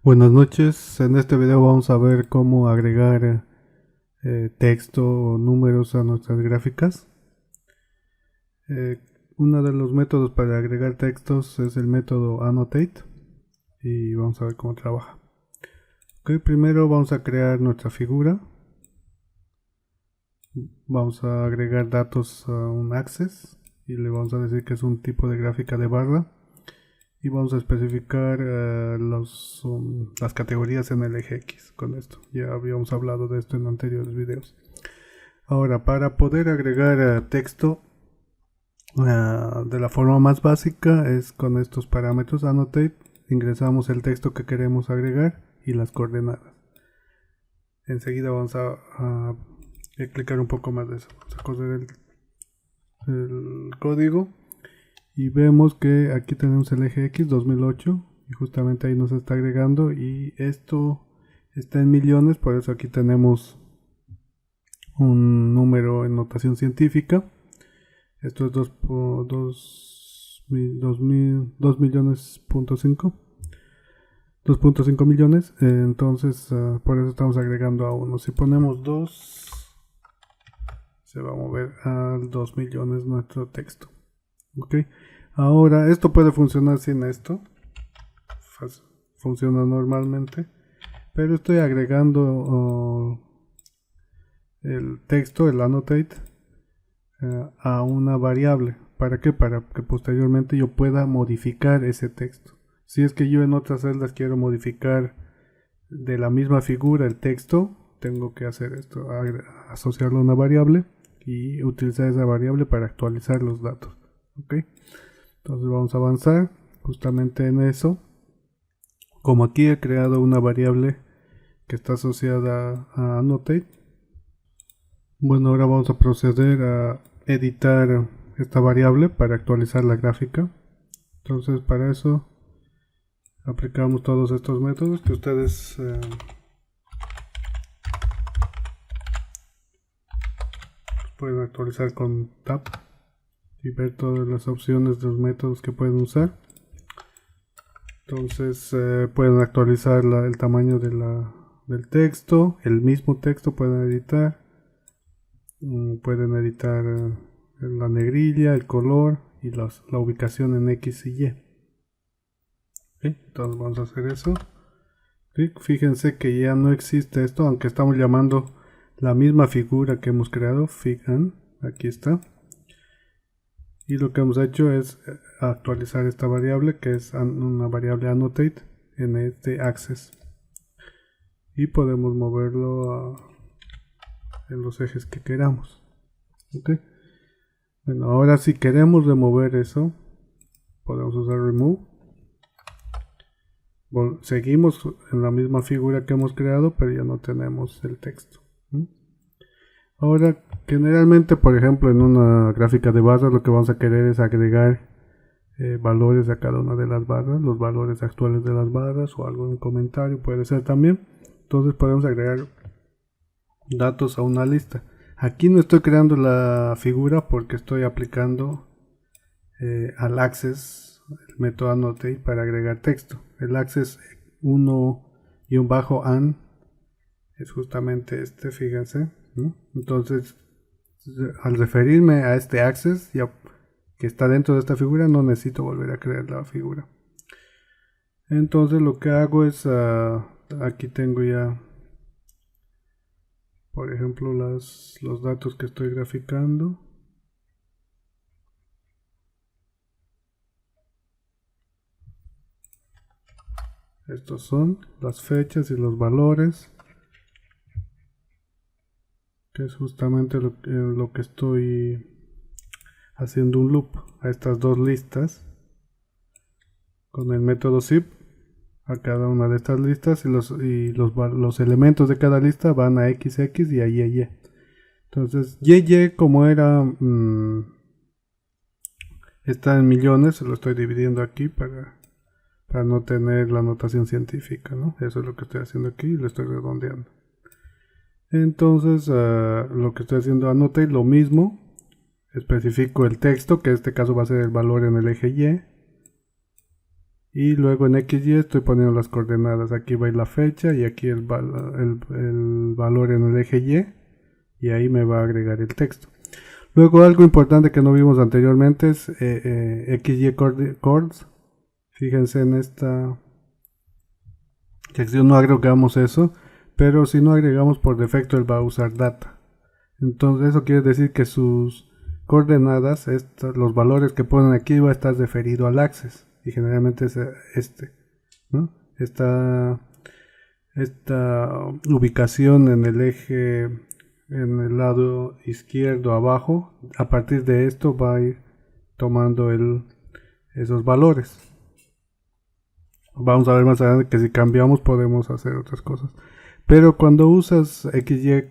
Buenas noches, en este video vamos a ver cómo agregar texto o números a nuestras gráficas. Uno de los métodos para agregar textos es el método Annotate y vamos a ver cómo trabaja. Primero vamos a crear nuestra figura. Vamos a agregar datos a un axis y le vamos a decir que es un tipo de gráfica de barra. Y vamos a especificar las categorías en el eje X con esto. Ya habíamos hablado de esto en anteriores videos. Ahora, para poder agregar texto de la forma más básica es con estos parámetros Annotate. Ingresamos el texto que queremos agregar y las coordenadas. Enseguida vamos a explicar un poco más de eso. Vamos a coser el código. Y vemos que aquí tenemos el eje X 2008 y justamente ahí nos está agregando, y esto está en millones, por eso aquí tenemos un número en notación científica. Esto es 2.5 millones, entonces por eso estamos agregando a 1. Si ponemos 2, se va a mover a 2 millones nuestro texto. Ahora esto puede funcionar sin esto, funciona normalmente, pero estoy agregando el texto, el annotate, a una variable. ¿Para qué? Para que posteriormente yo pueda modificar ese texto. Si es que yo en otras celdas quiero modificar de la misma figura el texto, tengo que hacer esto, asociarlo a una variable y utilizar esa variable para actualizar los datos. Entonces vamos a avanzar justamente en eso. Como aquí he creado una variable que está asociada a Annotate, bueno, ahora vamos a proceder a editar esta variable para actualizar la gráfica. Entonces para eso aplicamos todos estos métodos que ustedes pueden actualizar con tab y ver todas las opciones de los métodos que pueden usar. Entonces pueden actualizar el tamaño del texto, el mismo texto pueden editar, la negrilla, el color y la ubicación en X y Y. Entonces vamos a hacer eso. Fíjense que ya no existe esto, aunque estamos llamando la misma figura que hemos creado, figan, aquí está. Y lo que hemos hecho es actualizar esta variable, que es una variable annotate, en este axis. Y podemos moverlo en los ejes que queramos. Bueno, ahora si queremos remover eso, podemos usar remove. Seguimos en la misma figura que hemos creado, pero ya no tenemos el texto. Ahora, generalmente, por ejemplo, en una gráfica de barras, lo que vamos a querer es agregar valores a cada una de las barras, los valores actuales de las barras o algún comentario puede ser también. Entonces podemos agregar datos a una lista. Aquí no estoy creando la figura porque estoy aplicando al access el método annotate para agregar texto. El access 1-an es justamente este, fíjense, ¿no? Entonces al referirme a este access ya que está dentro de esta figura, no necesito volver a crear la figura. Entonces lo que hago es aquí tengo ya, por ejemplo, los datos que estoy graficando. Estos son las fechas y los valores, que es justamente lo que estoy haciendo un loop a estas dos listas con el método zip a cada una de estas listas, y los elementos de cada lista van a XX y a YY. Entonces YY, como era está en millones, lo estoy dividiendo aquí para no tener la notación científica, ¿no? Eso es lo que estoy haciendo aquí y lo estoy redondeando. Entonces lo que estoy haciendo, annotate lo mismo, especifico el texto, que en este caso va a ser el valor en el eje Y, y luego en XY estoy poniendo las coordenadas. Aquí va la fecha y aquí el valor en el eje y ahí me va a agregar el texto. Luego algo importante que no vimos anteriormente es XY chords. Fíjense en esta sección no agregamos eso, pero si no agregamos por defecto él va a usar data. Entonces eso quiere decir que sus coordenadas, los valores que ponen aquí va a estar referido al access y generalmente es ¿no? Esta ubicación en el eje, en el lado izquierdo abajo, a partir de esto va a ir tomando esos valores. Vamos a ver más adelante que si cambiamos podemos hacer otras cosas. Pero cuando usas XY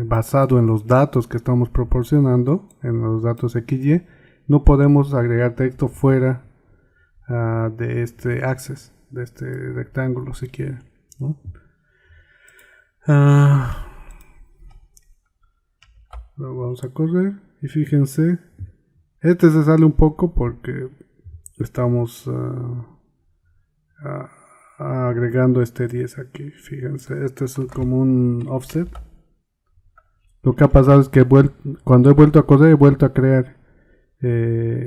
basado en los datos que estamos proporcionando, en los datos XY, no podemos agregar texto fuera de este access, de este rectángulo si quiere, ¿no? Lo vamos a correr y fíjense, este se sale un poco porque estamos agregando este 10 aquí. Fíjense, este es como un offset. Lo que ha pasado es que cuando he vuelto a correr he vuelto a crear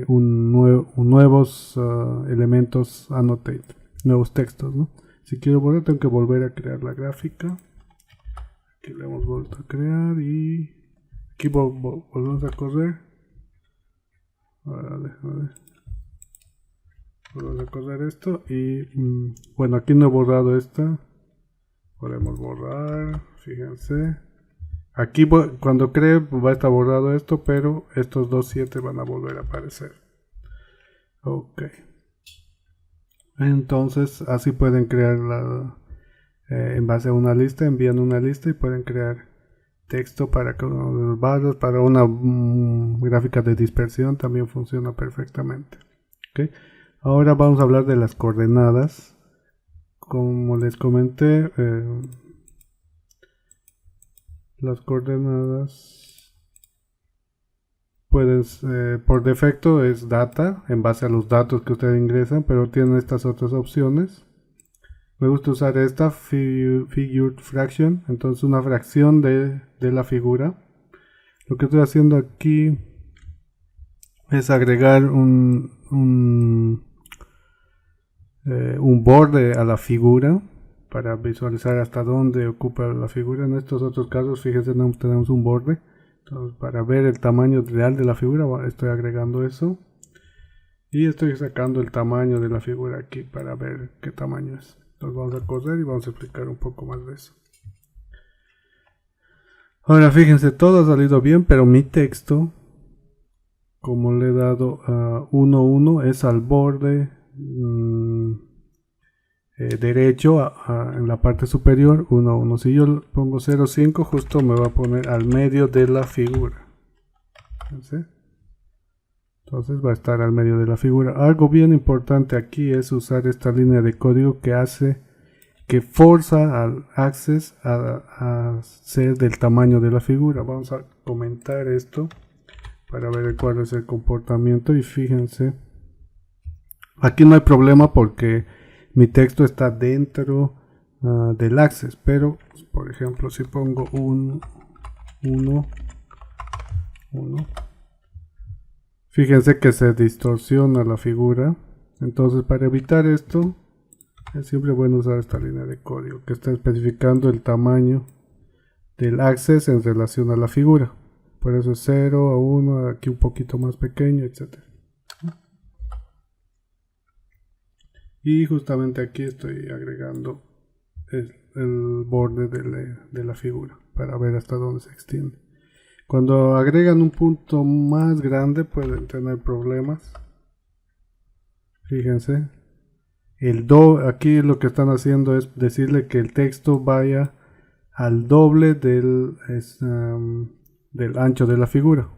nuevos elementos annotate, nuevos textos, ¿no? Si quiero volver tengo que volver a crear la gráfica. Aquí le hemos vuelto a crear y aquí volvemos a correr. Vamos a correr esto y bueno, aquí no he borrado esta. Podemos borrar, fíjense. Aquí cuando cree va a estar borrado esto, pero estos 2.7 van a volver a aparecer. Ok. Entonces así pueden crear en base a una lista, envían una lista y pueden crear texto para cada uno de los barras. Para una gráfica de dispersión también funciona perfectamente. Okay. Ahora vamos a hablar de las coordenadas. Como les comenté, las coordenadas pueden, por defecto es data, en base a los datos que ustedes ingresan, pero tienen estas otras opciones. Me gusta usar esta figured fraction, entonces una fracción de la figura. Lo que estoy haciendo aquí es agregar un borde a la figura para visualizar hasta dónde ocupa la figura. En estos otros casos, fíjense, no tenemos un borde. Entonces, para ver el tamaño real de la figura, estoy agregando eso. Y estoy sacando el tamaño de la figura aquí para ver qué tamaño es. Entonces vamos a correr y vamos a explicar un poco más de eso. Ahora fíjense, todo ha salido bien, pero mi texto, como le he dado a 1,1, es al borde derecho en la parte superior 1,1. Si yo pongo 0,5 justo me va a poner al medio de la figura. ¿Sí? Entonces va a estar al medio de la figura. Algo bien importante aquí es usar esta línea de código que forza al access a ser del tamaño de la figura. Vamos a comentar esto para ver cuál es el comportamiento y fíjense. Aquí no hay problema porque mi texto está dentro del access, pero por ejemplo si pongo 1, fíjense que se distorsiona la figura. Entonces para evitar esto es siempre bueno usar esta línea de código que está especificando el tamaño del access en relación a la figura. Por eso es 0 a 1, aquí un poquito más pequeño, etc. Y justamente aquí estoy agregando el borde de la figura para ver hasta dónde se extiende. Cuando agregan un punto más grande pueden tener problemas. Fíjense. Aquí lo que están haciendo es decirle que el texto vaya al doble del ancho de la figura.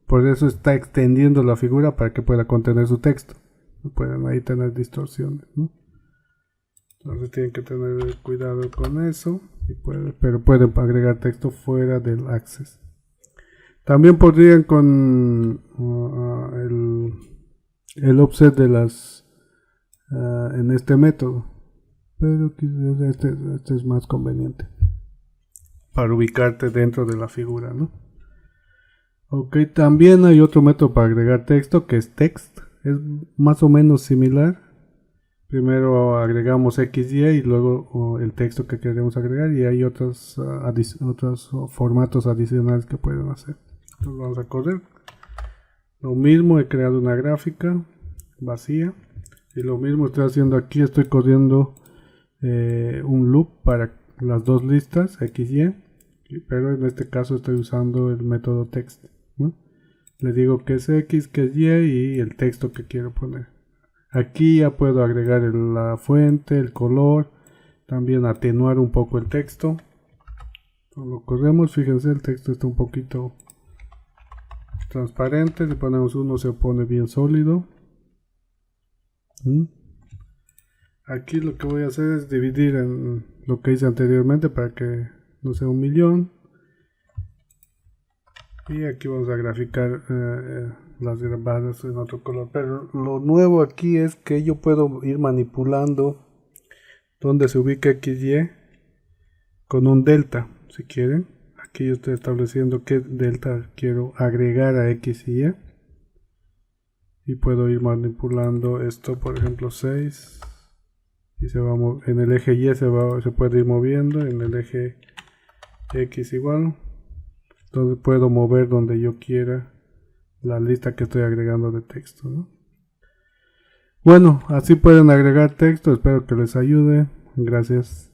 Por eso está extendiendo la figura para que pueda contener su texto. Pueden ahí tener distorsiones, ¿no? Entonces tienen que tener cuidado con eso. Pero pueden agregar texto fuera del access. También podrían con el offset de las en este método, pero quizás este es más conveniente para ubicarte dentro de la figura, ¿no? Ok, también hay otro método para agregar texto que es text. Es más o menos similar. Primero agregamos XY y luego el texto que queremos agregar, y hay otros formatos adicionales que pueden hacer. Entonces vamos a correr. Lo mismo, he creado una gráfica vacía y lo mismo estoy haciendo aquí. Estoy corriendo un loop para las dos listas XY, pero en este caso estoy usando el método text, ¿no? Le digo que es X, que es Y y el texto que quiero poner. Aquí ya puedo agregar la fuente, el color, también atenuar un poco el texto. Lo corremos, fíjense, el texto está un poquito transparente. Si ponemos uno se pone bien sólido. Aquí lo que voy a hacer es dividir en lo que hice anteriormente para que no sea 1.000.000. Y aquí vamos a graficar las barras en otro color. Pero lo nuevo aquí es que yo puedo ir manipulando donde se ubica XY con un delta, si quieren. Aquí yo estoy estableciendo qué delta quiero agregar a X y Y. Y puedo ir manipulando esto, por ejemplo 6. Y se va en el eje Y se puede ir moviendo, en el eje X igual. Entonces puedo mover donde yo quiera la lista que estoy agregando de texto, ¿no? Bueno, así pueden agregar texto. Espero que les ayude. Gracias.